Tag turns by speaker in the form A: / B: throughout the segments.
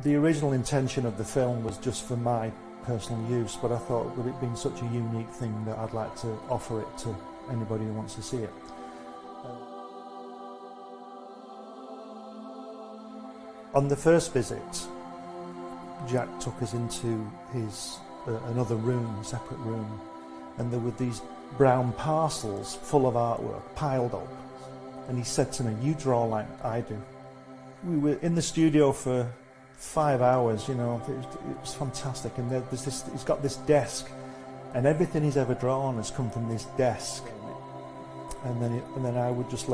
A: The original intention of the film was just for my personal use, but I thought with it being such a unique thing that I'd like to offer it to anybody who wants to see it. On the first visit, Jack took us into his another room, a separate room, and there were these brown parcels full of artwork piled up, and he said to me, "You draw like I do." We were in the studio for 5 hours, you know, it was fantastic, and there's this, he's got this desk, and everything he's ever drawn has come from this desk, and then I would just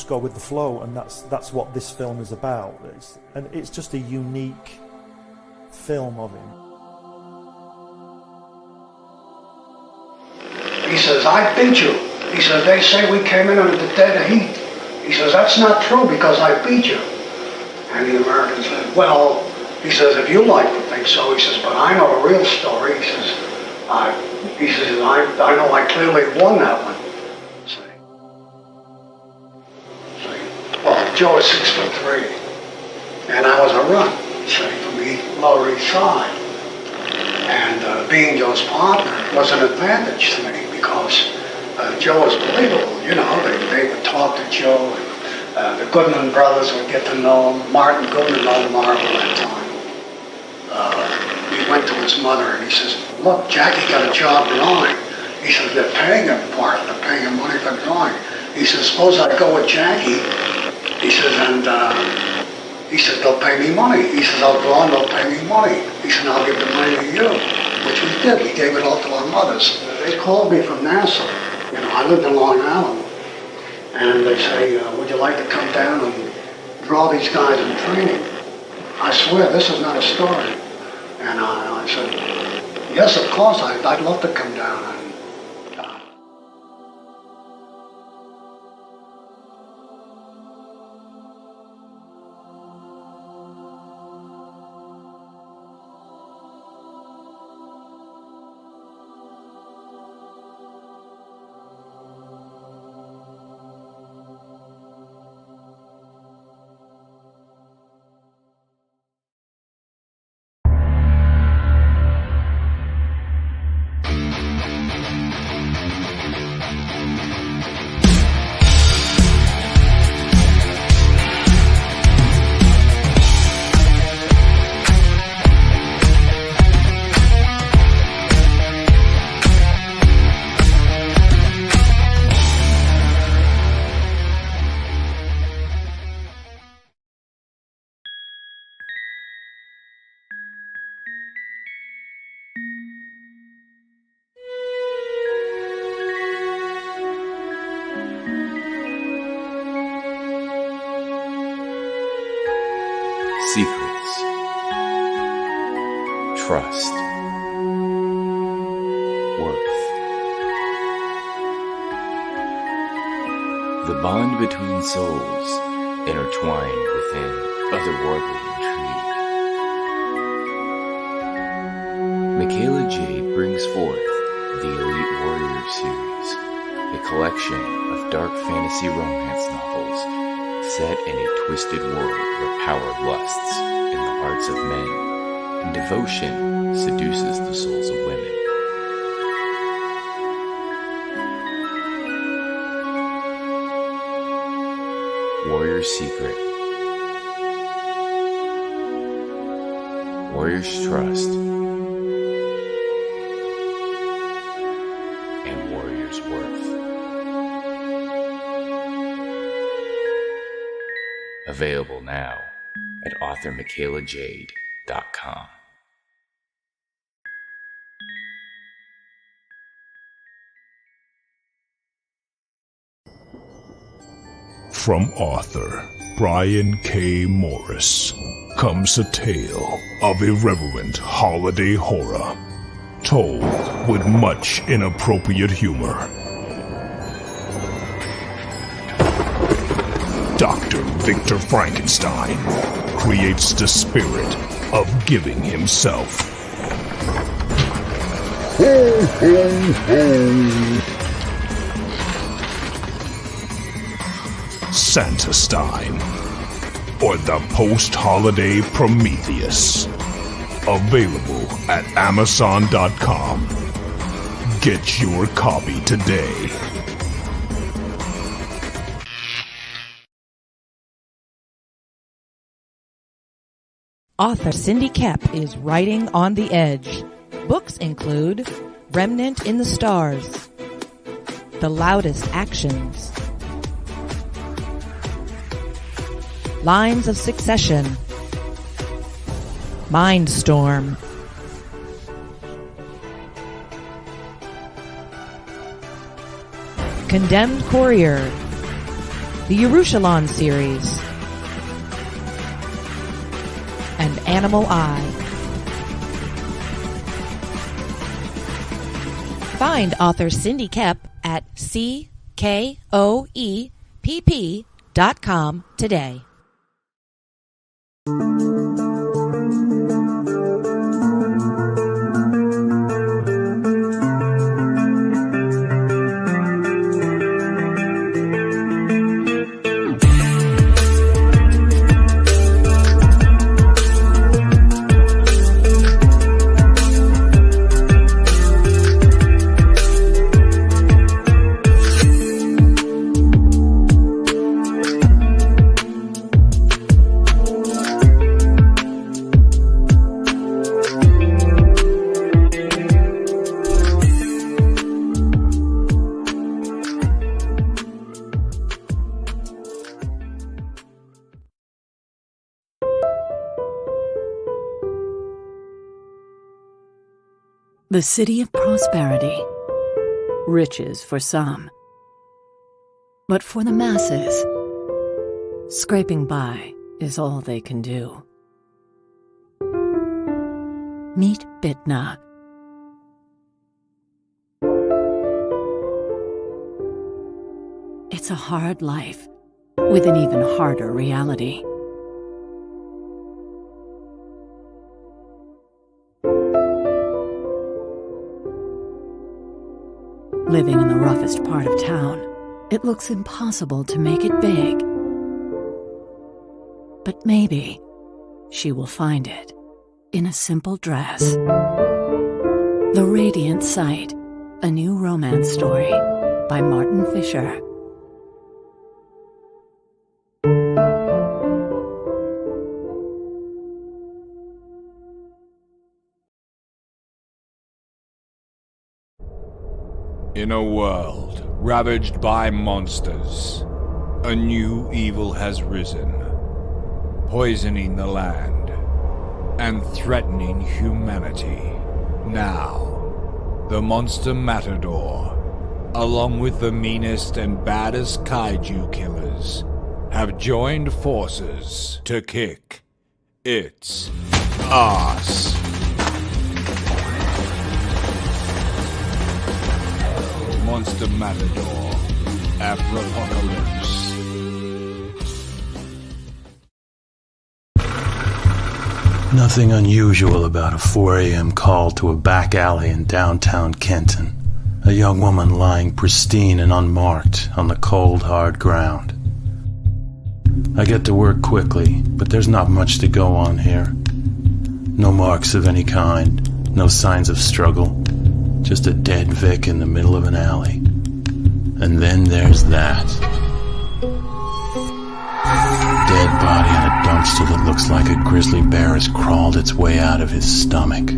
A: go with the flow, and that's what this film is about. It's just a unique film of him.
B: He says, "I beat you." He says, "They say we came in under the dead of heat." He says, "That's not true because I beat you." And the American said, "Well," he says, "if you like to think so," he says, "but I know the real story." He says, I know I clearly won that one." See? Well, Joe is 6'3", and I was a runt, see, from the Lower East Side. And being Joe's partner was an advantage to me because Joe was believable, you know. They would talk to Joe, and the Goodman brothers would get to know him. Martin Goodman owned Marvel at that time. He went to his mother and he says, "Look, Jackie got a job drawing." He says, "They're paying him for it. They're paying him money for drawing." He says, "Suppose I go with Jackie." He says, and he says, "They'll pay me money." He says, "I'll draw and they'll pay me money." He said, "I'll give the money to you," which we did. We gave it all to our mothers. They called me from Nassau. You know, I lived in Long Island. And they say, "Would you like to come down and draw these guys in training?" I swear, this is not a story. And I said, "Yes, of course, I'd love to come down." And,
C: Secrets, trust, worth. The bond between souls intertwined within otherworldly intrigue. Michaela Jade brings forth the Elite Warrior series, a collection of dark fantasy romance novels set in a twisted world where power lusts in the hearts of men and devotion seduces the souls of women. Warrior's Secret, Warrior's Trust, and Warrior's Worth. Available now at authormichaelajade.com.
D: From author Brian K. Morris comes a tale of irreverent holiday horror, told with much inappropriate humor. Dr. Victor Frankenstein creates the spirit of giving himself. Ho, ho, ho. Santa-Stein. or the post-holiday Prometheus. Available at Amazon.com. Get your copy today.
E: Author Cindy Kep is writing on the edge. Books include Remnant in the Stars, The Loudest Actions, Lines of Succession, Mindstorm, Condemned Courier, the Yerushalayim series, and Animal Eye. Find author Cindy Kep at CKOEPP.com today.
F: The city of prosperity. Riches for some. But for the masses, scraping by is all they can do. Meet Bitna. It's a hard life with an even harder reality. Living in the roughest part of town, it looks impossible to make it big. But maybe she will find it in a simple dress. The Radiant Sight, a new romance story by Martin Fisher.
G: In a world ravaged by monsters, a new evil has risen, poisoning the land and threatening humanity. Now, the monster Matador, along with the meanest and baddest kaiju killers, have joined forces to kick its ass. Monster Matador, Afropocalypse.
H: Nothing unusual about a 4 a.m. call to a back alley in downtown Kenton. A young woman lying pristine and unmarked on the cold, hard ground. I get to work quickly, but there's not much to go on here. No marks of any kind, no signs of struggle. Just a dead Vic in the middle of an alley. And then there's that. Dead body in a dumpster that looks like a grizzly bear has crawled its way out of his stomach.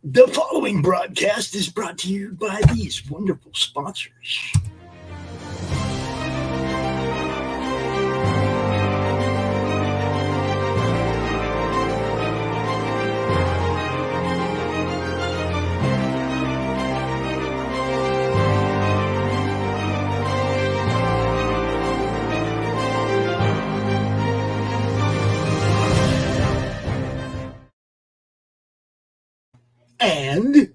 I: The following broadcast is brought to you by these wonderful sponsors. And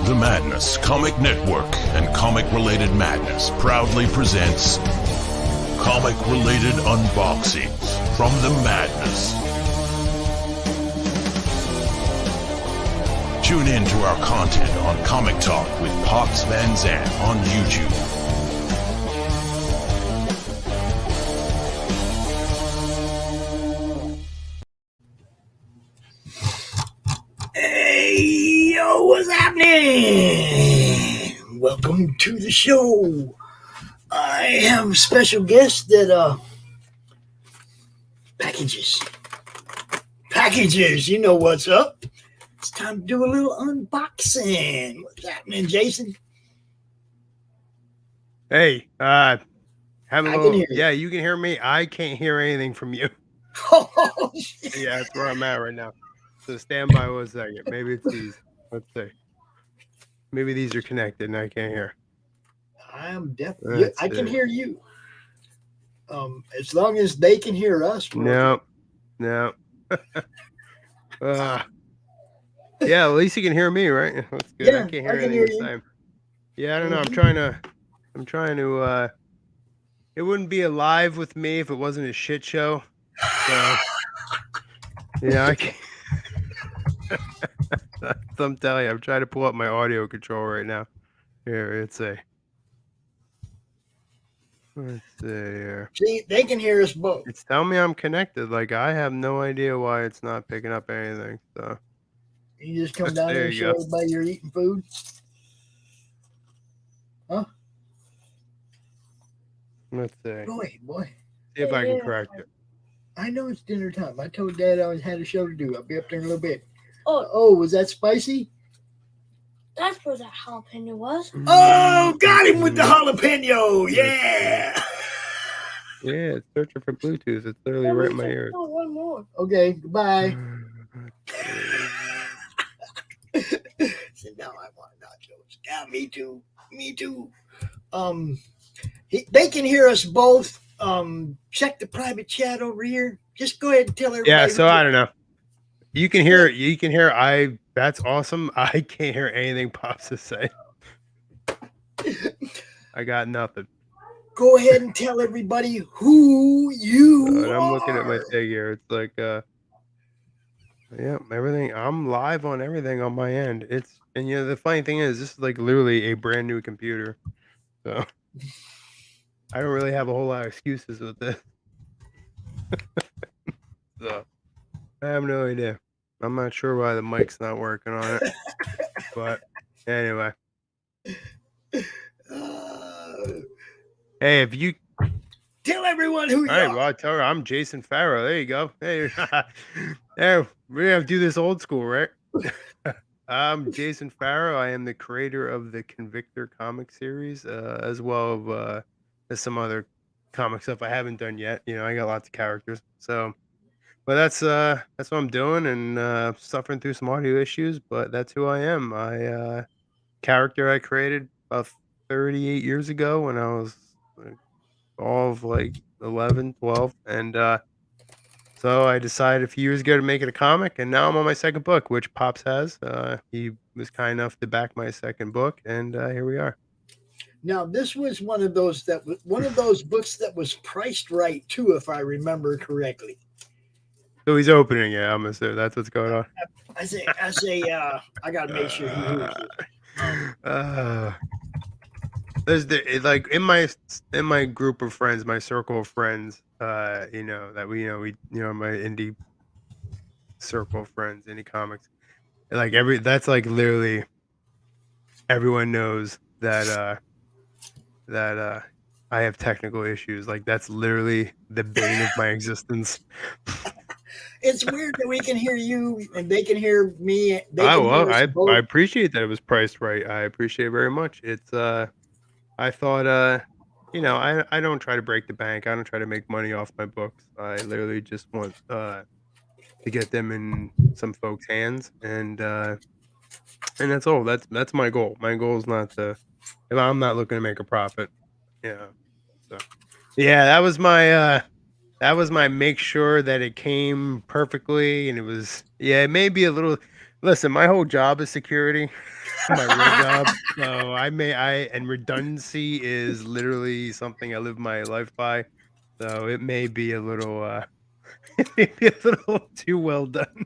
D: The Madness Comic Network and Comic-Related Madness proudly presents Comic-Related Unboxings from The Madness. Tune in to our content on Comic Talk with Pops Van Zandt on YouTube.
I: hey, yo, what's happening? Welcome to the show. I have a special guest that packages. You know what's up. It's time to do a little unboxing. What's happening, Jason?
J: Hey, have a
I: I can
J: little.
I: hear you.
J: Yeah, you can hear me. I can't hear anything from you.
I: Oh, shit.
J: Yeah, that's where I'm at right now. So stand by 1 second. Maybe it's these. Let's see. Maybe these are connected and I can't hear.
I: I'm definitely.
J: Let's
I: I can
J: see.
I: hear you. As long as they can hear us. we're
J: No. Yeah, at least you can hear me, right? That's good.
I: Yeah,
J: I can't hear
I: I can
J: anything
I: hear
J: this
I: you.
J: time. Yeah, I don't know.
I: Mhm.
J: I'm trying to. It wouldn't be alive with me if it wasn't a shit show. So, yeah, I can't. I'm telling you, I'm trying to pull up my audio control right now. Here, let's see here.
I: See, they can hear us both.
J: It's telling me I'm connected. Like, I have no idea why it's not picking up anything. So,
I: You just come down
J: There
I: there and
J: you
I: show
J: go.
I: everybody you're eating food. Huh?
J: let's see.
I: Boy.
J: See if I can correct it.
I: I know it's dinner time. I told Dad I had a show to do. I'll be up there in a little bit. Oh, was that spicy?
K: That's where that jalapeno was.
I: Oh, got him with the jalapeno. Yeah.
J: Yeah, it's searching for Bluetooth. It's literally right in my ear.
K: Oh, one more.
I: Okay, goodbye. So now I want nachos. Yeah, me too. They can hear us both. Check the private chat over here. Just go ahead and tell everybody.
J: Yeah, so I don't know. You can hear. That's awesome. I can't hear anything Pops is saying. I got nothing.
I: Go ahead and tell everybody who you
J: And
I: are.
J: I'm looking at my thing here. It's like, yeah, everything. I'm live on everything on my end. And the funny thing is, this is like literally a brand new computer. So I don't really have a whole lot of excuses with this. So I have no idea. I'm not sure why the mic's not working on it. But anyway. Hey, if you
I: Tell everyone who you
J: All right,
I: are.
J: well, I tell her I'm Jason Pharo. There you go. Hey, there, we have to do this old school, right? I'm Jason Pharo. I am the creator of the Convictor comic series, as well as some other comic stuff I haven't done yet. I got lots of characters. So, but that's what I'm doing, and suffering through some audio issues. But that's who I am. Character I created about 38 years ago when I was all of like 11, 12. And so I decided a few years ago to make it a comic. And now I'm on my second book, which Pops has. He was kind enough to back my second book. And here we are.
I: Now, this was one of those books that was priced right too, if I remember correctly.
J: So he's opening it. I'm assuming that's what's going on.
I: I say, I got to make sure he hears it.
J: There's like in my group of friends, my circle of friends, that we my indie circle of friends, indie comics, like that's like literally everyone knows that I have technical issues. Like that's literally the bane of my existence.
I: It's weird that we can hear you and they can hear me.
J: I appreciate that it was priced right. I appreciate it very much. It's I thought I don't try to break the bank. I don't try to make money off my books. I literally just want to get them in some folks' hands, and that's all. That's my goal. My goal is not to, if I'm not looking to make a profit. Yeah. So yeah, that was my make sure that it came perfectly, and it may be a little. Listen, my whole job is security, my real job. So and redundancy is literally something I live my life by. So it may be a little, it may be a little too well done.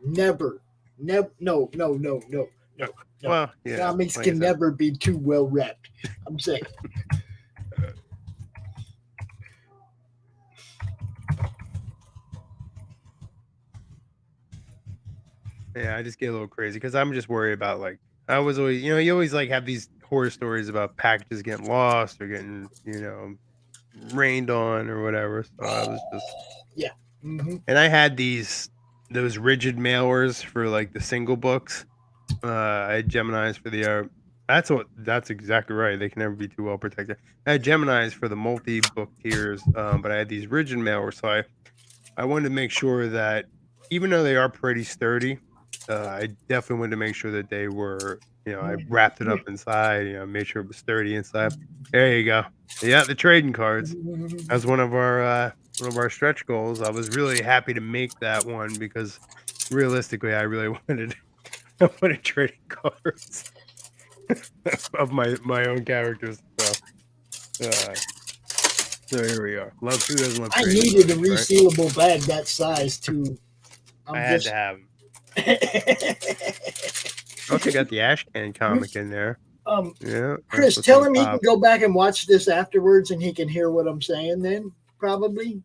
I: Never, no.
J: Well, yeah,
I: comics
J: like
I: can never be too well wrapped. I'm saying.
J: Yeah, I just get a little crazy because I'm just worried about, like, I was always, you always like have these horror stories about packages getting lost or getting, rained on or whatever. So I was just,
I: yeah. Mm-hmm.
J: And I had those rigid mailers for like the single books. I had Geminis for the that's exactly right. They can never be too well protected. I had Geminis for the multi-book tiers, but I had these rigid mailers, so I wanted to make sure that even though they are pretty sturdy, I definitely wanted to make sure that they were, I wrapped it up inside, made sure it was sturdy inside. There you go. Yeah, the trading cards. That's one of our stretch goals. I was really happy to make that one because realistically, I really wanted trading cards of my own characters. So here we are. Who doesn't love
I: I
J: trading
I: needed a
J: cards,
I: resealable bag that size too.
J: I had to have them. Also got the Ashcan comic in there. Yeah,
I: Chris, tell him he can go back and watch this afterwards, and he can hear what I'm saying. Then probably,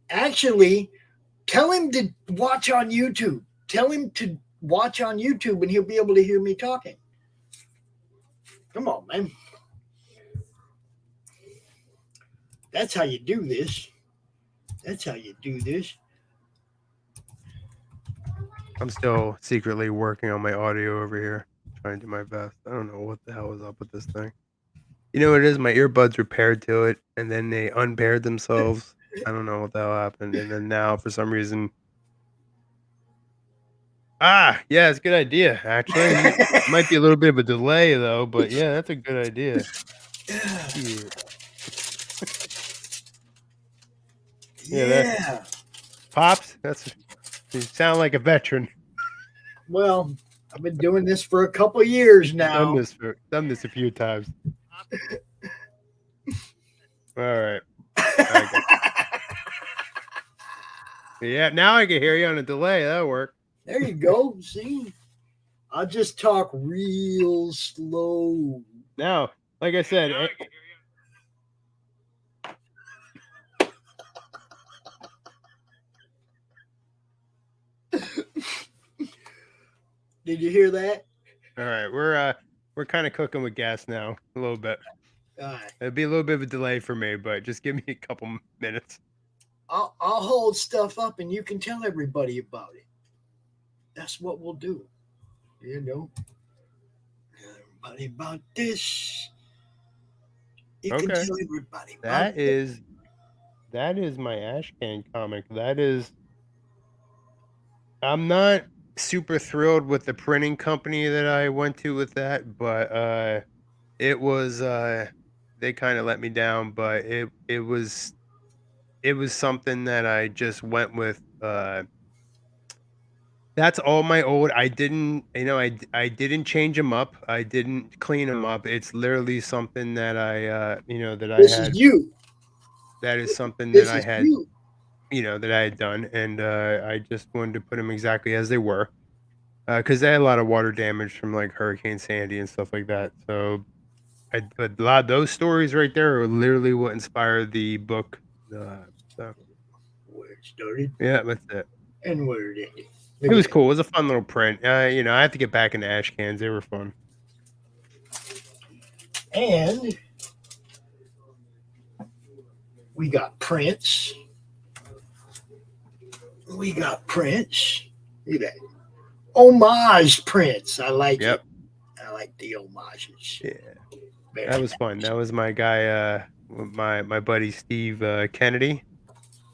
I: actually, tell him to watch on YouTube. Tell him to watch on YouTube, and he'll be able to hear me talking. Come on, man. That's how you do this. That's how you do this.
J: I'm still secretly working on my audio over here, trying to do my best. I don't know what the hell is up with this thing. You know what it is? My earbuds were paired to it, and then they unpaired themselves. I don't know what the hell happened. And then now, for some reason... yeah, it's a good idea, actually. It might be a little bit of a delay, though, but yeah, that's a good idea.
I: Yeah.
J: Pops, you sound like a veteran.
I: Well, I've been doing this for a couple years now.
J: Done this a few times. All right. Yeah, now I can hear you on a delay. That'll work.
I: There you go. See, I'll just talk real slow.
J: Now, like I said,
I: Did you hear that?
J: All right, we're kind of cooking with gas now, a little bit.
I: All right.
J: It'll be a little bit of a delay for me, but just give me a couple minutes.
I: I'll hold stuff up, and you can tell everybody about it. That's what we'll do. Everybody about this. You can tell everybody about
J: that is my Ashcan comic. I'm not super thrilled with the printing company that I went to with that, but it was they kind of let me down, but it was something that I just went with. That's all my old. I didn't change them up. I didn't clean them up. It's literally something that I that I had.
I: This is you.
J: That is something that I had. That I had done, and I just wanted to put them exactly as they were. because they had a lot of water damage from like Hurricane Sandy and stuff like that. So, but a lot of those stories right there are literally what inspired the book. So
I: Where it started
J: yeah, that's it.
I: and where it ended.
J: It was cool. It was a fun little print. You know, I have to get back into ash cans. They were fun.
I: And we got Prince. We got Prince. Look at that. Homage Prince. I like it. I like the homages.
J: Yeah.
I: Very
J: That was
I: nice.
J: fun. That was my guy, my buddy Steve Kennedy.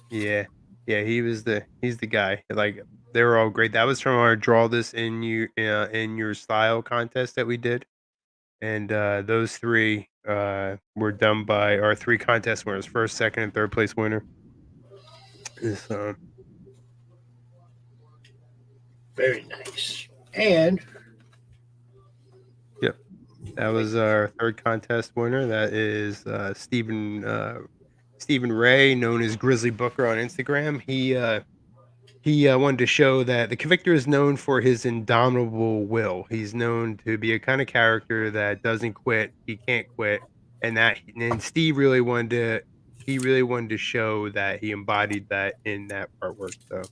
J: Yeah, he's the guy. Like they were all great. That was from our draw this in your style contest that we did, and those three were done by our three contest winners, first, second, and third place winner. So,
I: Very nice. And
J: yep, that was our third contest winner. That is Stephen Ray, known as Grizzly Booker on Instagram. He wanted to show that the Convictor is known for his indomitable will. He's known to be a kind of character that doesn't quit. He can't quit, and Steve really wanted to show that he embodied that in that artwork. So,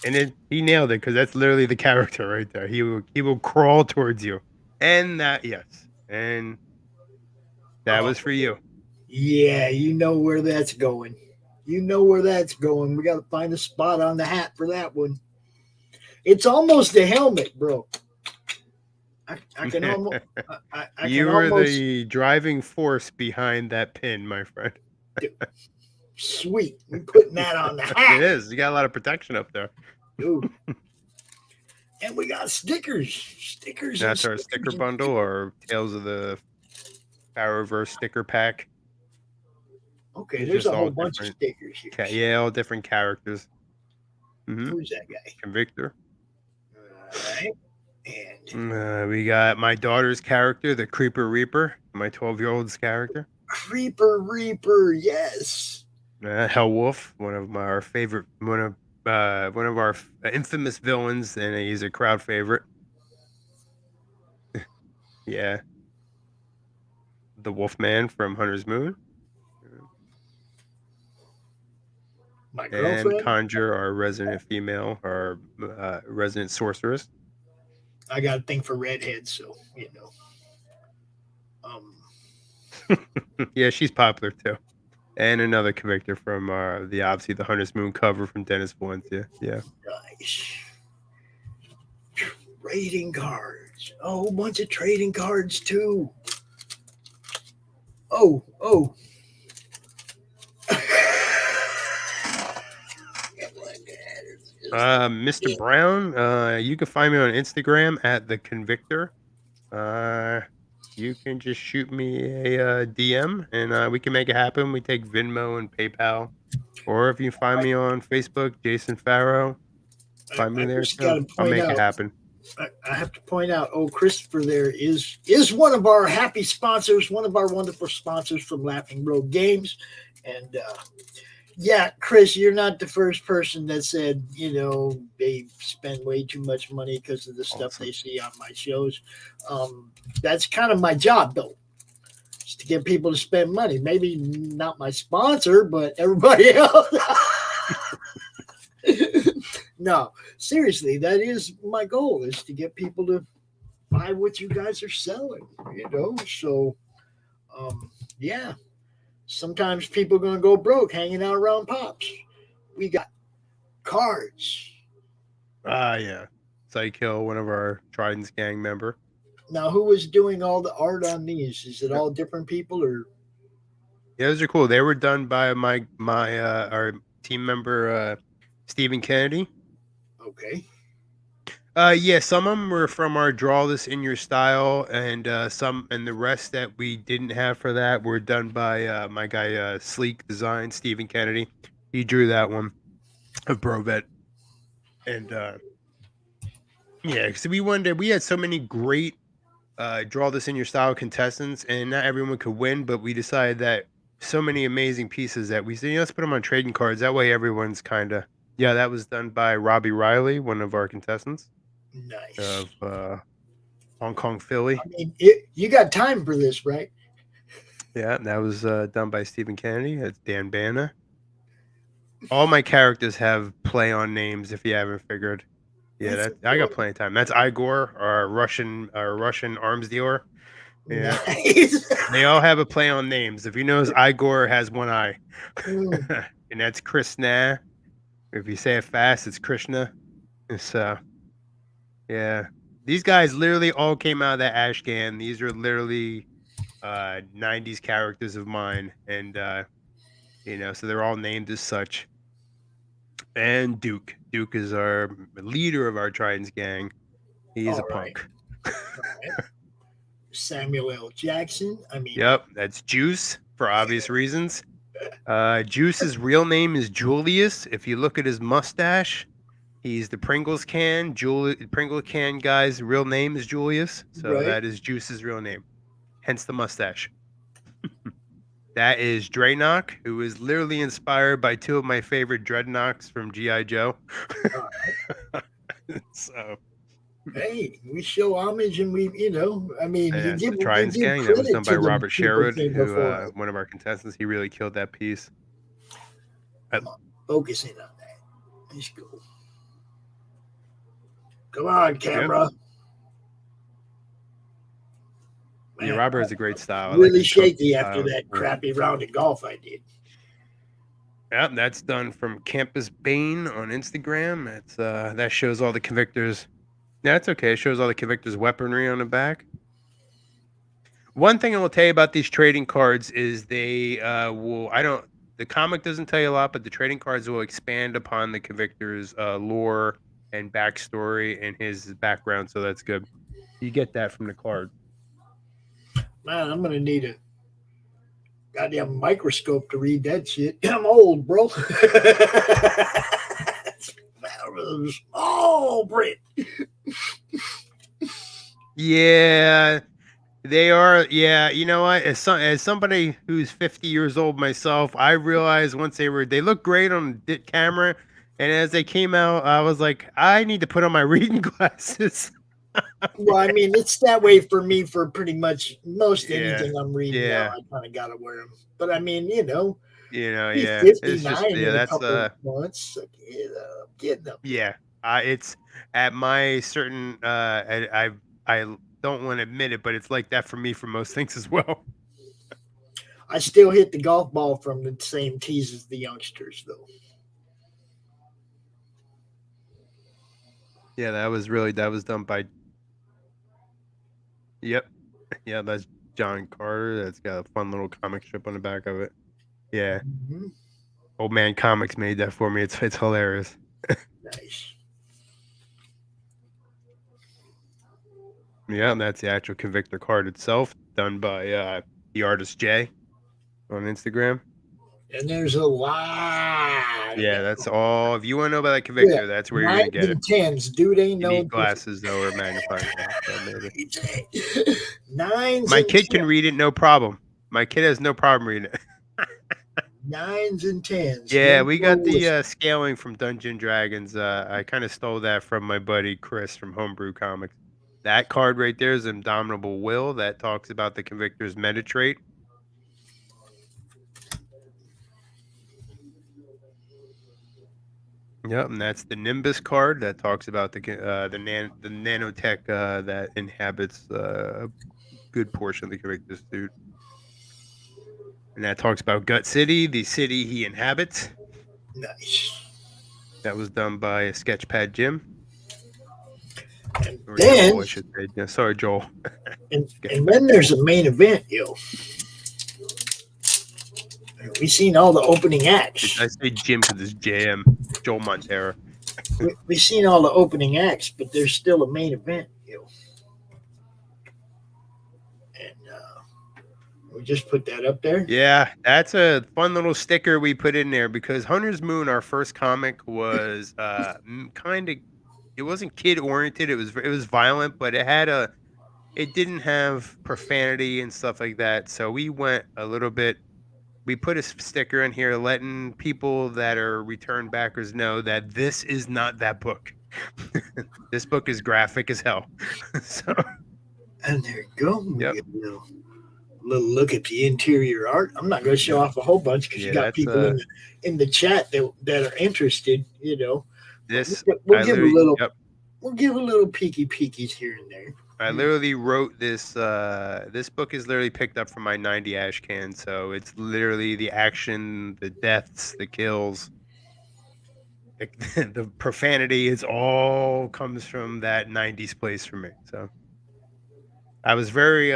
J: and he nailed it because that's literally the character right there. He will crawl towards you, and that was for you.
I: yeah, you know where that's going. You know where that's going. We got to find a spot on the hat for that one. It's almost a helmet, bro. I can almost.
J: You were the driving force behind that pin, my friend.
I: Sweet. We're putting that on the hat.
J: It is. You got a lot of protection up there.
I: Ooh. And we got stickers. Stickers.
J: That's our sticker bundle, or Tales of the Pharaohverse sticker pack.
I: Okay, there's a whole bunch of stickers here.
J: Yeah, all different characters.
I: Who's that guy?
J: Convictor.
I: All right. And
J: we got my daughter's character, the Creeper Reaper, my 12-year-old's character.
I: Creeper Reaper, yes.
J: Hellwolf, one of our infamous villains, and he's a crowd favorite. Yeah. The Wolfman from Hunter's Moon.
I: My girlfriend.
J: And Conjure, our resident female, our resident sorceress.
I: I got a thing for redheads, so you know.
J: Yeah, she's popular too. And another Convictor from obviously the Hunter's Moon cover from Dennis Valencia. Yeah.
I: Nice. Trading cards. A whole bunch of trading cards too. Oh.
J: Mr. Brown, you can find me on Instagram at the Convictor. You can just shoot me a DM and we can make it happen. We take Venmo and PayPal. Or if you find me on Facebook, Jason Pharo, find me there too. I'll make it happen.
I: I have to point out, Christopher there is one of our happy sponsors, one of our wonderful sponsors from Laughing Road Games. And yeah, Chris, you're not the first person that said, you know, they spend way too much money because of the stuff they see on my shows. That's kind of my job, though, is to get people to spend money. Maybe not my sponsor, but everybody else. No, seriously, that is my goal, is to get people to buy what you guys are selling, you know? So, yeah. Sometimes people are going to go broke hanging out around Pops. We got cards.
J: Yeah. Psych Hill, one of our Trident's gang member.
I: Now, who was doing all the art on these? Is it all different people, or?
J: Yeah, those are cool. They were done by our team member, Stephen Kennedy.
I: Okay.
J: Yeah, some of them were from our Draw This in Your Style, and the rest that we didn't have for that were done by my guy Sleek Design, Stephen Kennedy. He drew that one of Brovet. And yeah, because we had so many great Draw This in Your Style contestants, and not everyone could win, but we decided that so many amazing pieces that we said, let's put them on trading cards. That way everyone's kind of Yeah, that was done by Robbie Riley, one of our contestants
I: Nice.
J: of Hong Kong Philly.
I: I mean, you got time for this, right?
J: Yeah, that was done by Stephen Kennedy. That's Dan Bana. All my characters have play on names. If you haven't figured, yeah, I got plenty of time. That's Igor, our Russian arms dealer. Yeah,
I: Nice.
J: they all have a play on names. If you notice, Igor has one eye, and that's Krishna. If you say it fast, it's Krishna. So, yeah, these guys literally all came out of that ash can. These are literally 90s characters of mine, and so they're all named as such. And Duke is our leader of our Tridents gang. He is a punk.
I: Samuel L. Jackson. I mean,
J: yep, that's Juice for obvious reasons. Juice's real name is Julius. If you look at his mustache, he's the Pringles can. Pringle can guy's real name is Julius, so that is Juice's real name. Hence the mustache. That is Draenock, who is literally inspired by two of my favorite dreadnoughts from G.I. Joe. So,
I: hey, we show homage, and we, I mean,
J: that's the Tridents gang. That was done by Robert Sherwood, who one of our contestants. He really killed that piece.
I: Focusing on that. Let's go. Come on, camera.
J: Yep. Man, yeah, Robert has a great style.
I: Really shaky after that crappy round of golf I did.
J: Yeah, that's done from Campus Bane on Instagram. It's that shows all the convictors. Yeah, it's okay. It shows all the convictors' weaponry on the back. One thing I will tell you about these trading cards is they will. The comic doesn't tell you a lot, but the trading cards will expand upon the convictor's lore and backstory and his background. So that's good. You get that from the card.
I: Man, I'm gonna need a goddamn microscope to read that shit. I'm old, bro. Oh, Brit.
J: Yeah, they are. Yeah, you know what? As somebody who's 50 years old myself, I realized once they look great on the camera, and as they came out, I was like, I need to put on my reading glasses.
I: Well, I mean, it's that way for me for pretty much most anything I'm reading now. I kind of got to wear them. But I mean,
J: yeah.
I: 59
J: It's just,
I: in
J: that's
I: a couple of months. Getting up.
J: Yeah. It's at my certain, I don't want to admit it, but it's like that for me for most things as well.
I: I still hit the golf ball from the same tees as the youngsters, though.
J: Yeah, that was done by. Yep. Yeah, that's John Carter. That's got a fun little comic strip on the back of it. Yeah. Mm-hmm. Old Man Comics made that for me. It's hilarious.
I: Nice.
J: Yeah, and that's the actual Convictor card itself, done by the artist Jay on Instagram.
I: And there's a lot.
J: Yeah, that's all. If you want to know about that Convictor, that's where you're going to get it.
I: 10s, dude, ain't no
J: glasses, though, or magnifying glass.
I: Nines.
J: My kid can read it, no problem. My kid has no problem reading it.
I: 9s and 10s.
J: Yeah, we got the scaling from Dungeons & Dragons. I kind of stole that from my buddy Chris from Homebrew Comics. That card right there is Indomitable Will. That talks about the Convictor's meta trait. Yep, and that's the Nimbus card that talks about the nanotech that inhabits a good portion of the Convictor's suit. And that talks about Gut City, the city he inhabits.
I: Nice.
J: That was done by Sketchpad Jim.
I: And then,
J: Joel, I should say. Yeah, sorry, Joel.
I: and then there's a main event, yo. We've seen all the opening acts.
J: I say Jim because it's JM, Joel Montero.
I: We've seen all the opening acts, but there's still a main event, yo. And we just put that up there.
J: Yeah, that's a fun little sticker we put in there because Hunter's Moon, our first comic, was kind of. It wasn't kid oriented. It was violent, but it didn't have profanity and stuff like that. So we went a little bit we put a sticker in here letting people that are return backers know that this is not that book. This book is graphic as hell. So,
I: and there you go. We
J: yep.
I: get a little look at the interior art. I'm not going to show off a whole bunch because you got people in the chat that are interested.
J: This
I: we'll give a little. Yep. We'll give a little peekies here and there.
J: I literally wrote this. This book is literally picked up from my 90 ash can, so it's literally the action, the deaths, the kills, the profanity. It's all comes from that 90s place for me. So I was very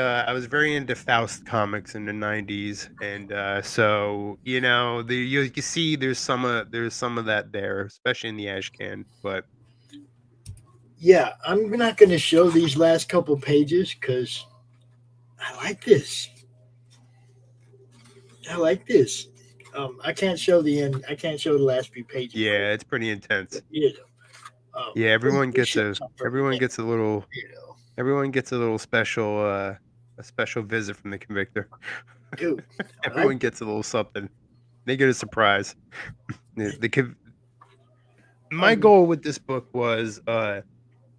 J: into Faust comics in the 90s, and so you can see there's some of that there, especially in the ash can, but.
I: Yeah, I'm not going to show these last couple pages because I like this. I can't show the end. I can't show the last few pages.
J: Yeah, it's pretty intense. Yeah, everyone gets a little. Everyone gets a little special. A special visit from the convictor.
I: Dude,
J: everyone gets a little something. They get a surprise. My goal with this book was.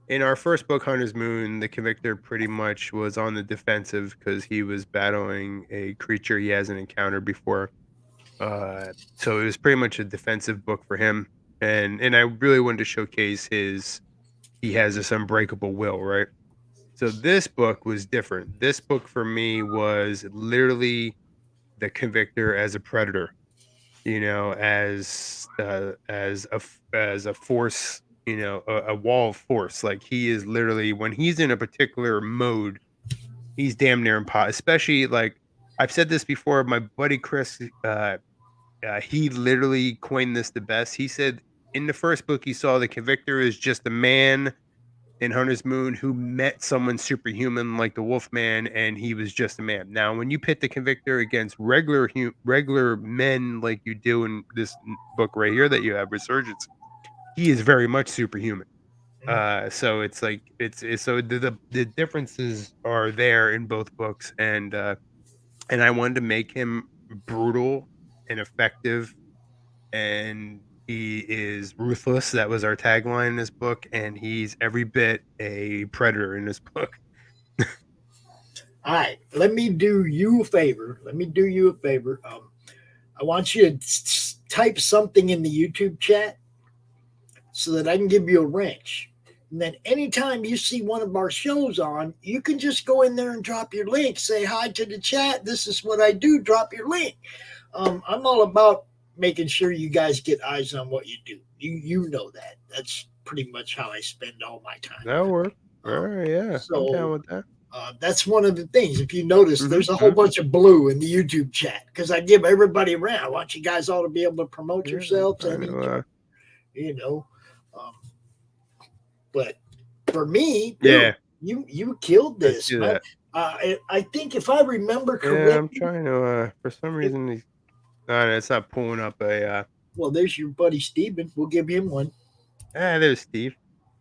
J: In our first book, Hunter's Moon, the convictor pretty much was on the defensive because he was battling a creature he hasn't encountered before. So it was pretty much a defensive book for him. And I really wanted to showcase he has this unbreakable will, right? So this book was different. This book for me was literally the convictor as a predator, as a force. A wall of force. Like he is literally, when he's in a particular mode, he's damn near impossible. Especially, like I've said this before, my buddy Chris, he literally coined this the best. He said in the first book he saw the convictor is just a man in Hunter's Moon who met someone superhuman like the Wolfman, and he was just a man. Now, when you pit the convictor against regular men like you do in this book right here that you have, Resurgence, he is very much superhuman. So it's like so the differences are there in both books, and I wanted to make him brutal and effective, and he is ruthless. That was our tagline in this book, and he's every bit a predator in this book.
I: All right, let me do you a favor. I want you to type something in the YouTube chat so that I can give you a wrench. And then anytime you see one of our shows on, you can just go in there and drop your link. Say hi to the chat. This is what I do. Drop your link. I'm all about making sure you guys get eyes on what you do. You know that. That's pretty much how I spend all my time.
J: That'll work. All right, yeah.
I: So,
J: I'm down with that.
I: That's one of the things. If you notice, there's a whole bunch of blue in the YouTube chat because I give everybody around. I want you guys all to be able to promote yourselves. But for me, dude, you killed this. I think if I remember correctly.
J: Yeah, I'm trying to. For some reason, it's not pulling up a.
I: Well, there's your buddy Steven. We'll give him one.
J: There's Steve.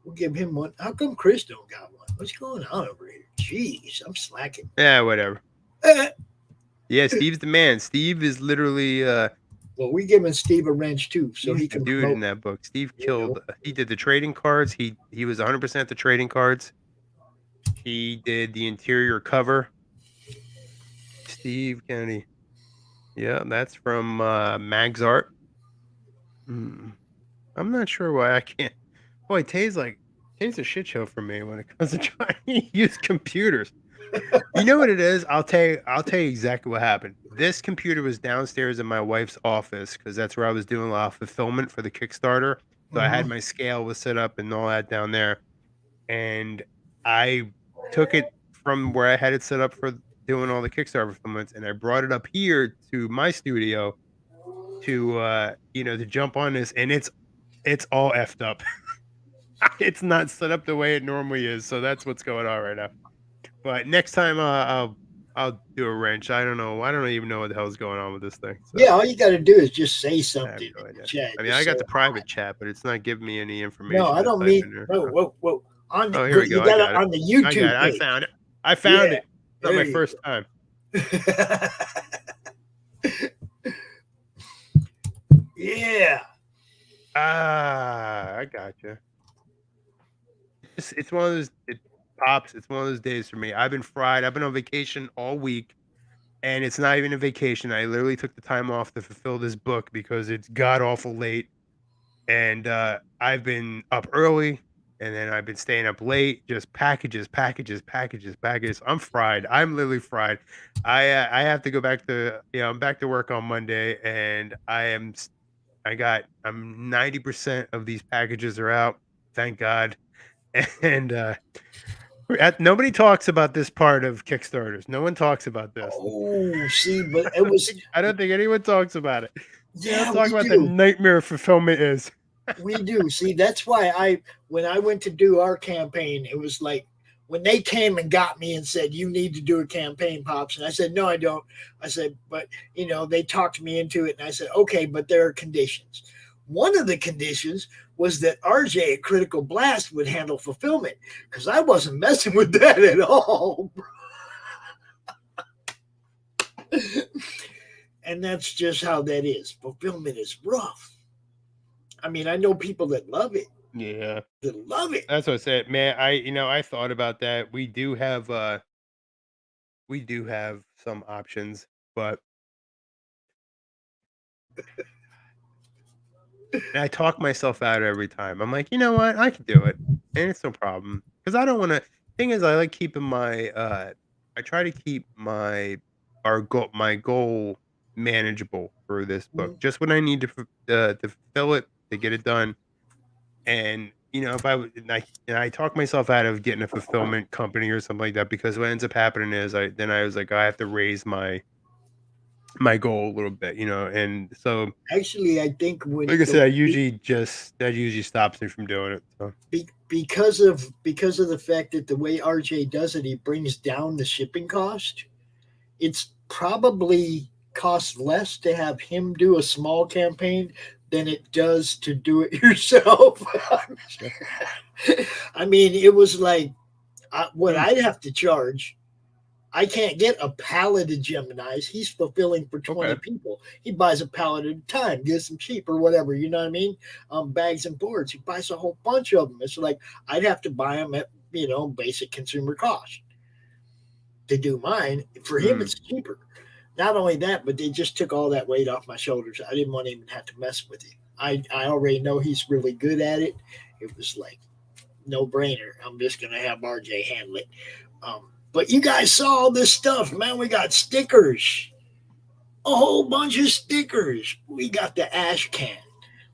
I: We'll give him one. How come Chris don't got one? What's going on over here? Jeez, I'm slacking.
J: Yeah, whatever. Yeah, Steve's the man. Steve is literally.
I: Well, we giving Steve a wrench too, so he can
J: do it in that book. Steve killed. He did the trading cards. He was 100% the trading cards. He did the interior cover. Steve Kennedy. Yeah, that's from Mag's Art. I'm not sure why I can't. Boy, Tay's a shit show for me when it comes to trying to use computers. You know what it is? I'll tell you exactly what happened. This computer was downstairs in my wife's office because that's where I was doing a lot of fulfillment for the Kickstarter. So I had my scale was set up and all that down there. And I took it from where I had it set up for doing all the Kickstarter fulfillments, and I brought it up here to my studio to to jump on this, and it's all effed up. It's not set up the way it normally is, so that's what's going on right now. But next time I'll do a wrench. I don't even know what the hell's going on with this thing. So.
I: Yeah, all you got to do is just say something in the chat.
J: I mean, I got the private chat, but it's not giving me any information.
I: No, I don't mean. Whoa.
J: Here we go.
I: You got it on the YouTube.
J: I found it. I found it. Not my first time.
I: Yeah.
J: I gotcha. It's one of those pops. It's one of those days for me. I've been fried. I've been on vacation all week, and it's not even a vacation. I literally took the time off to fulfill this book because it's god awful late, and I've been up early, and then I've been staying up late. Just packages, packages, packages, packages. I'm fried. I'm literally fried. I have to go back to I'm back to work on Monday, and I'm 90% of these packages are out. Thank God. And nobody talks about this part of Kickstarters. No one talks about this.
I: Oh, see, but it was.
J: I don't think anyone talks about it. They don't
I: Yeah,
J: talk
I: we
J: about the
I: do.
J: nightmare fulfillment is.
I: We do. See, that's why when I went to do our campaign, it was like when they came and got me and said, "You need to do a campaign, Pops," and I said, "No, I don't." I said, "But they talked me into it," and I said, "Okay, but there are conditions." One of the conditions was that RJ at Critical Blast would handle fulfillment because I wasn't messing with that at all. And that's just how that is. Fulfillment is rough. I mean, I know people that love it.
J: Yeah.
I: That love it.
J: That's what I said, man. I thought about that. We do have some options, but I talk myself out every time. I'm like, you know what? I can do it, and it's no problem because I don't want to. Thing is, I like keeping I try to keep my goal manageable for this book. Just when I need to fulfill it to get it done, and if I talk myself out of getting a fulfillment company or something like that because what ends up happening is I was like I have to raise my goal a little bit, and so
I: Actually, I think when
J: like I said, that usually stops me from doing it. So.
I: because of the fact that the way RJ does it, he brings down the shipping cost. It's probably costs less to have him do a small campaign than it does to do it yourself. I mean, it was like what I'd have to charge. I can't get a pallet of Geminis. He's fulfilling for 20 people. He buys a pallet at a time, gets them cheap or whatever. You know what I mean? Bags and boards. He buys a whole bunch of them. It's like I'd have to buy them at basic consumer cost to do mine. For him, it's cheaper. Not only that, but they just took all that weight off my shoulders. I didn't want to even have to mess with it. I already know he's really good at it. It was like no brainer. I'm just gonna have RJ handle it. But you guys saw all this stuff, man. We got stickers, a whole bunch of stickers. We got the ash can.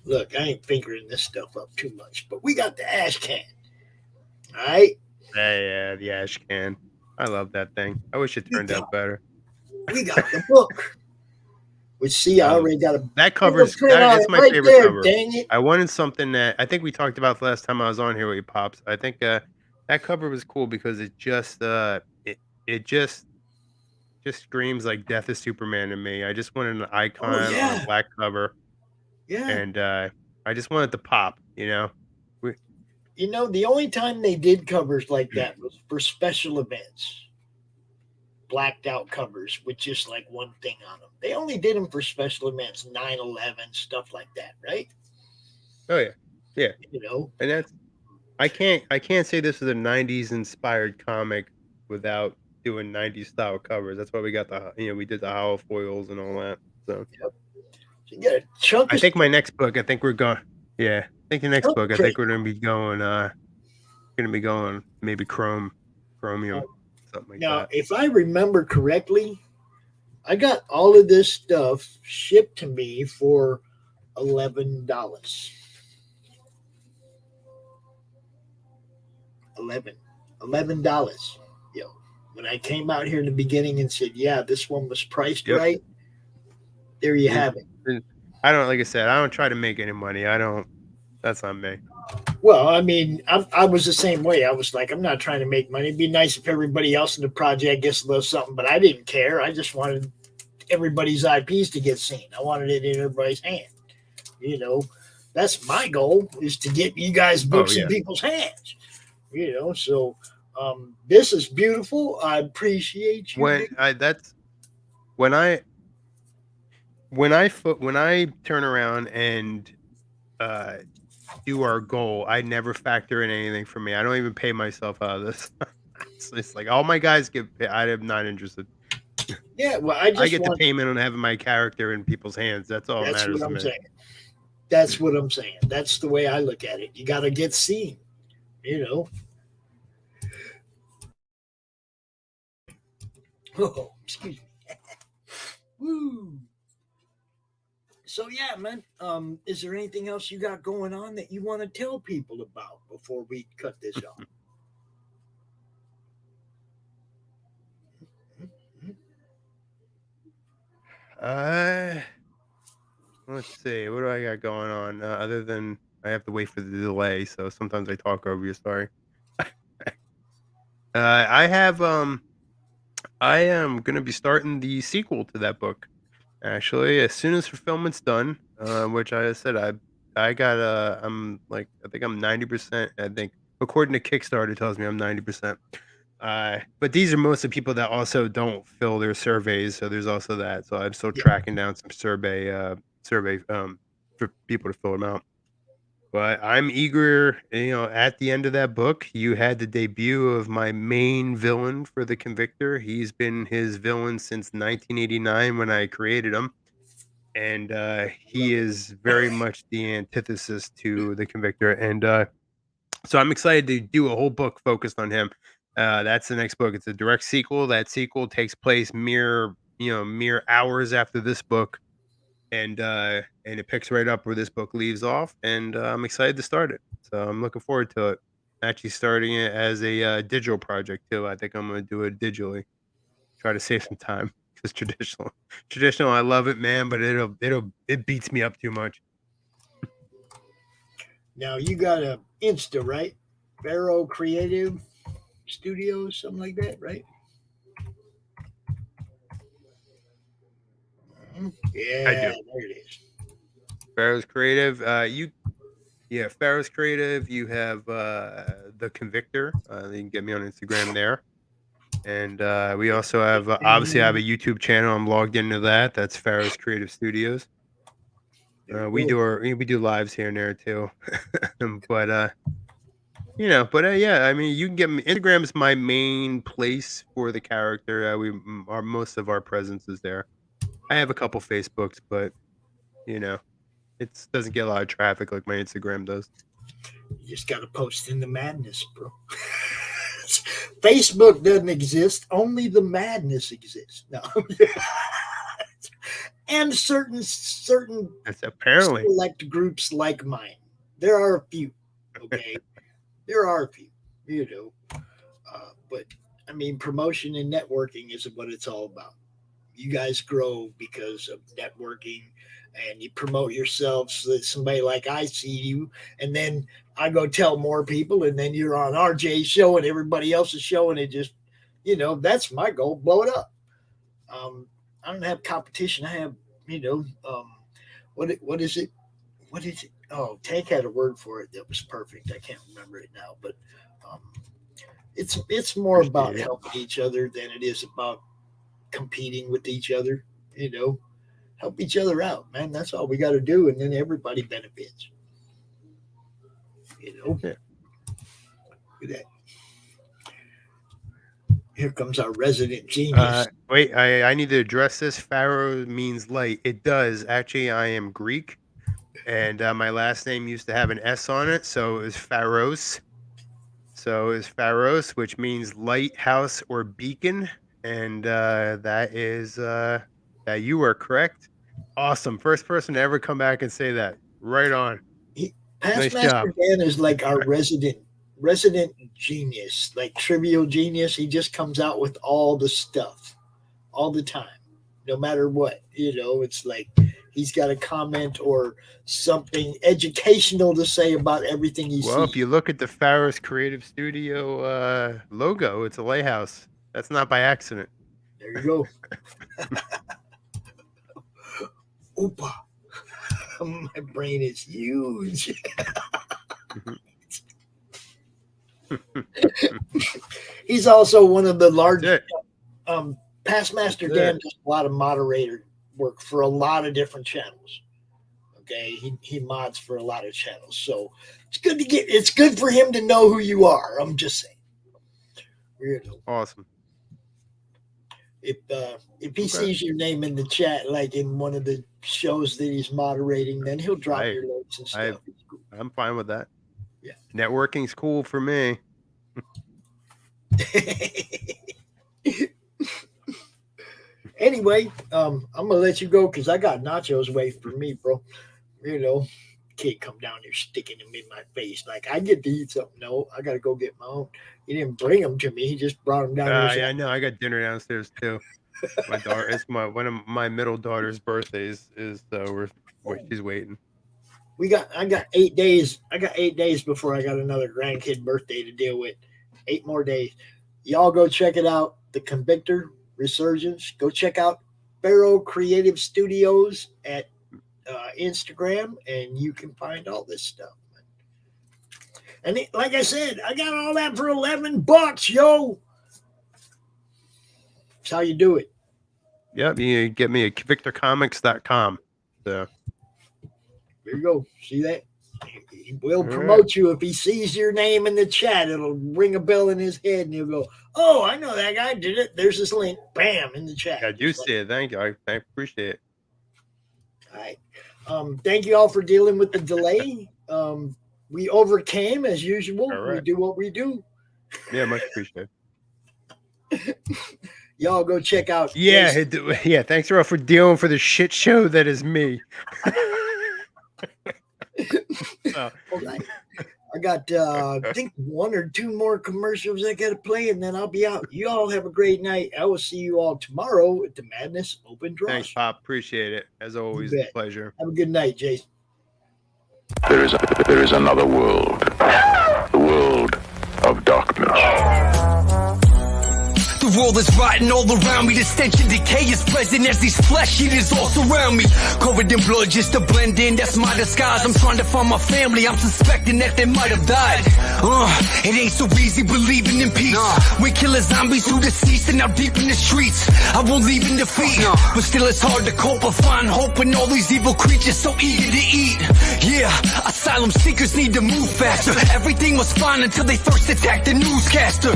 I: Look, I ain't fingering this stuff up too much, but we got the ash can. All right.
J: Yeah, the ash can. I love that thing. I wish it turned out better.
I: We got the book. Which see, I already got
J: that covers. That's my favorite
I: there,
J: cover.
I: dang it.
J: I wanted something that I think we talked about the last time I was on here with you, Pops. I think that cover was cool because it just it just screams like Death is Superman to me. I just wanted an icon on a black cover.
I: Yeah.
J: And I just wanted to pop,
I: the only time they did covers like that was for special events. Blacked out covers with just like one thing on them. They only did them for special events, 9/11, stuff like that, right?
J: Oh yeah. And that's I can't say this is a 90s inspired comic without doing 90s style covers. That's why we got we did the hollow foils and all that. So
I: you got a chunk.
J: I think my next book, I think we're going. Yeah, I think the next book, I think we're gonna be going maybe chromium. Something like
I: now,
J: that.
I: if I remember correctly, I got all of this stuff shipped to me for $11. $11. When I came out here in the beginning and said, "Yeah, this one was priced right," there you have it.
J: I don't, like I said, I don't try to make any money. That's not me.
I: Well, I mean, I was the same way. I was like, I'm not trying to make money. It'd be nice if everybody else in the project gets a little something, but I didn't care. I just wanted everybody's IPs to get seen. I wanted it in everybody's hand. That's my goal, is to get you guys books in people's hands. So this is beautiful. I appreciate you.
J: when I turn around and do our goal, I never factor in anything for me. I don't even pay myself out of this. It's like all my guys get paid. I am not interested.
I: Yeah, well, I
J: I
I: just
J: get the
I: want.
J: payment on having my character in people's hands. That's all that
I: That's
J: matters
I: what
J: to
I: I'm
J: me.
I: saying. That's what I'm saying. That's the way I look at it. You got to get seen. You know. Oh, excuse me. Woo. So yeah, man. Is there anything else you got going on that you want to tell people about before we cut this off?
J: Let's see. What do I got going on? Other than I have to wait for the delay, so sometimes I talk over you. Sorry. I have I am gonna be starting the sequel to that book. Actually, as soon as fulfillment's done, which I said I got I'm like I think I'm 90%. I think according to Kickstarter, it tells me I'm 90%. But these are mostly people that also don't fill their surveys, so there's also that. So I'm still
I: Yeah.
J: tracking down some survey for people to fill them out. But I'm eager, at the end of that book, you had the debut of my main villain for the Convictor. He's been his villain since 1989 when I created him. And he is very much the antithesis to the Convictor. And so I'm excited to do a whole book focused on him. That's the next book. It's a direct sequel. That sequel takes place mere hours after this book, and it picks right up where this book leaves off. And I'm excited to start it. So I'm looking forward to it. Actually, starting it as a digital project too. I think I'm going to do it digitally. Try to save some time because traditional, I love it, man, but it beats me up too much.
I: Now you got a Insta, right? Pharo Creative Studios, something like that, right? Yeah,
J: I do.
I: there it is.
J: Pharaoh's Creative. Pharaoh's Creative. You have the Convictor. You can get me on Instagram there. And we also have obviously I have a YouTube channel. I'm logged into that. That's Pharaoh's Creative Studios. We do lives here and there too. But yeah, I mean, you can get me. Instagram is my main place for the character. Most of our presence is there. I have a couple Facebooks, but it doesn't get a lot of traffic like my Instagram does.
I: You just got to post in the madness, bro. Facebook doesn't exist. Only the madness exists. No. And certain
J: That's apparently
I: select groups like mine. There are a few. Okay. There are a few, but I mean, promotion and networking is what it's all about. You guys grow because of networking, and you promote yourself so that somebody like I see you, and then I go tell more people, and then you're on RJ's show and everybody else's show, and it just, that's my goal. Blow it up. I don't have competition. I have, what is it? What is it? Oh, Tank had a word for it that was perfect. I can't remember it now, but it's more about helping each other than it is about competing with each other. Help each other out, man. That's all we got to do, and then everybody benefits.
J: Yeah.
I: Look at that. Here comes our resident genius.
J: Wait, I need to address this. Pharaoh means light. It does. Actually, I am Greek, and my last name used to have an S on it, so it was Pharos. So it's Pharos, which means lighthouse or beacon, and that is that you are correct. Awesome. First person to ever come back and say that. Right on.
I: Past Master Dan is like our resident genius, like trivial genius. He just comes out with all the stuff all the time, no matter what. It's like he's got a comment or something educational to say about everything he sees.
J: Well, if you look at the Pharaoh's Creative Studio logo, it's a lighthouse. That's not by accident.
I: There you go. Oopa. My brain is huge. He's also one of the largest. Past Master Dan does a lot of artwork for a lot of different channels. Okay, he mods for a lot of channels, so it's good for him to know who you are. I'm just saying. Weirdo.
J: Awesome.
I: If he sees your name in the chat, like in one of the shows that he's moderating, then he'll drop your links and stuff.
J: I'm fine with that.
I: Yeah.
J: Networking's cool for me.
I: Anyway, I'm gonna let you go because I got nachos waiting for me, bro. Can't come down here sticking them in my face. Like, I get to eat something. No, I got to go get my own. He didn't bring them to me. He just brought them down here.
J: Yeah, I know. I got dinner downstairs too. My daughter, it's one of my middle daughter's birthdays is she's waiting.
I: I got 8 days. I got 8 days before I got another grandkid birthday to deal with. 8 more days. Y'all go check it out. The Convictor Resurgence. Go check out Pharo Creative Studios at Instagram, and you can find all this stuff. And like I said, I got all that for $11, yo. That's how you do it.
J: Yep, you get me at victorcomics.com. So
I: there you go. See that? He will promote you if he sees your name in the chat. It'll ring a bell in his head, and he'll go, "Oh, I know that guy did it." There's this link, bam, in the chat.
J: I do see it. Thank you. I appreciate it.
I: All right. Thank you all for dealing with the delay. We overcame as usual. Right. We do what we do.
J: Yeah, much appreciated.
I: Y'all go check out.
J: Yeah, thanks for dealing for the shit show that is me.
I: All right. I got I think 1 or 2 more commercials I got to play, and then I'll be out. You all have a great night. I will see you all tomorrow at the Madness Open Draw.
J: Thanks, Pop. Appreciate it. As always, a pleasure.
I: Have a good night, Jason.
L: There is another world. The world of darkness.
M: The world is rotten all around me. The stench and decay is present as these flesh eaters all surround me. Covered in blood just to blend in, that's my disguise. I'm trying to find my family, I'm suspecting that they might have died. It ain't so easy believing in peace. We killing zombies who deceased and now deep in the streets. I won't leave in defeat, but still it's hard to cope or find hope when all these evil creatures so eager to eat. Yeah, asylum seekers need to move faster. Everything was fine until they first attacked the newscaster.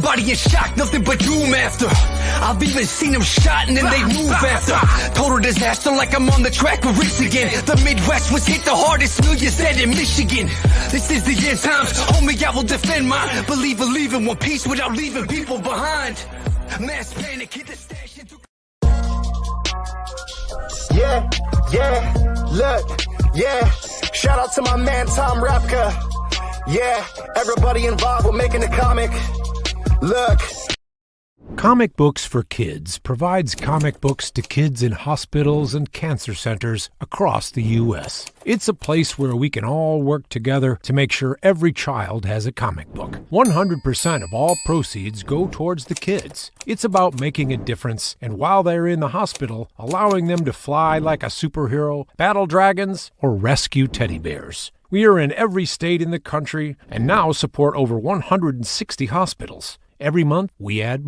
M: Body in shock, nothing but doom after. I've even seen them shot and then they move after. Total disaster like I'm on the track with Ricks again. The Midwest was hit the hardest, millions dead in Michigan. This is the end times, homie, I will defend mine. Believe in one piece without leaving people behind. Mass panic, hit the stash into...
N: Yeah. Shout out to my man Tom Rapka. Yeah, everybody involved with making the comic. Look.
O: Comic Books for Kids provides comic books to kids in hospitals and cancer centers across the U.S. It's a place where we can all work together to make sure every child has a comic book. 100% of all proceeds go towards the kids. It's about making a difference, and while they're in the hospital, allowing them to fly like a superhero, battle dragons, or rescue teddy bears. We are in every state in the country and now support over 160 hospitals. Every month, we add